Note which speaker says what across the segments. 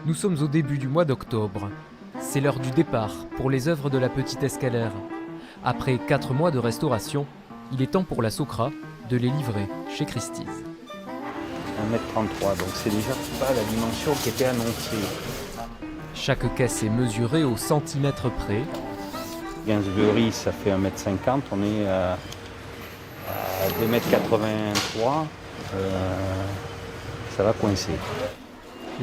Speaker 1: Nous sommes au début du mois d'octobre. C'est l'heure du départ pour les œuvres de la Petite Escalaire. Après 4 mois de restauration, il est temps pour la Socra de les livrer chez Christie's.
Speaker 2: 1,33 m, donc c'est déjà pas la dimension qui était annoncée.
Speaker 1: Chaque caisse est mesurée au centimètre près.
Speaker 2: Gainsbury, ça fait 1,50 m, on est à 2,83 m. Ça va coincer.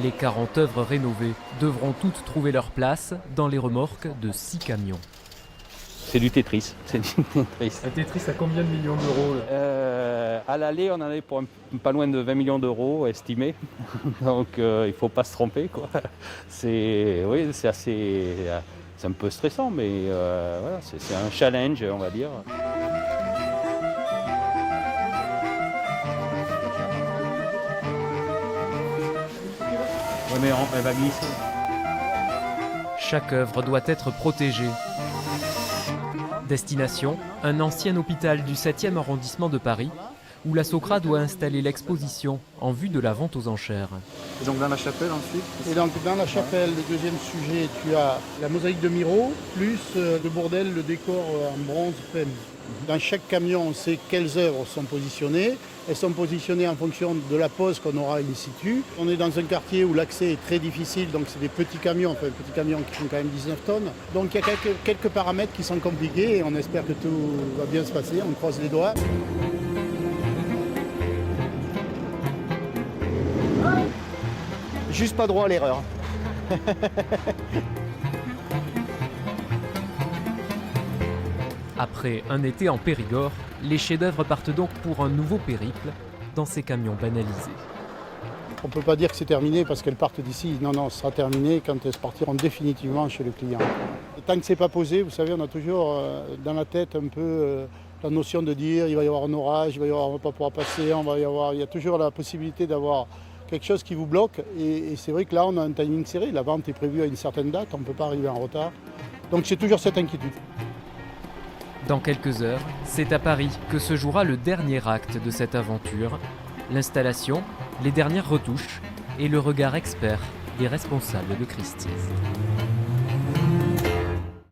Speaker 1: Les 40 œuvres rénovées devront toutes trouver leur place dans les remorques de 6 camions.
Speaker 2: C'est du Tetris. C'est du Tetris.
Speaker 3: Un Tetris à combien de millions d'euros
Speaker 2: À l'aller, on en est pour pas loin de 20 millions d'euros estimés. Donc il ne faut pas se tromper, quoi. C'est un peu stressant, mais voilà, c'est un challenge, on va dire. Ouais, mais elle va glisser.
Speaker 1: Chaque œuvre doit être protégée. Destination, un ancien hôpital du 7e arrondissement de Paris, où la Socra doit installer l'exposition en vue de la vente aux enchères.
Speaker 3: Et donc dans la chapelle ensuite?
Speaker 4: Et donc dans la chapelle, le deuxième sujet, tu as la mosaïque de Miro, plus de Bourdelle, le décor en bronze peint. Dans chaque camion, on sait quelles œuvres sont positionnées. Elles sont positionnées en fonction de la pose qu'on aura in situ. On est dans un quartier où l'accès est très difficile, donc c'est des petits camions qui font quand même 19 tonnes. Donc il y a quelques paramètres qui sont compliqués et on espère que tout va bien se passer, on croise les doigts. Juste pas droit à l'erreur.
Speaker 1: Après un été en Périgord, les chefs-d'œuvre partent donc pour un nouveau périple dans ces camions banalisés.
Speaker 4: On ne peut pas dire que c'est terminé parce qu'elles partent d'ici. Non, ce sera terminé quand elles partiront définitivement chez le client. Et tant que ce n'est pas posé, vous savez, on a toujours dans la tête un peu la notion de dire il va y avoir un orage, on ne va pas pouvoir passer, il y a toujours la possibilité d'avoir quelque chose qui vous bloque. Et c'est vrai que là, on a un timing serré. La vente est prévue à une certaine date, on ne peut pas arriver en retard. Donc c'est toujours cette inquiétude.
Speaker 1: Dans quelques heures, c'est à Paris que se jouera le dernier acte de cette aventure. L'installation, les dernières retouches et le regard expert des responsables de Christie's.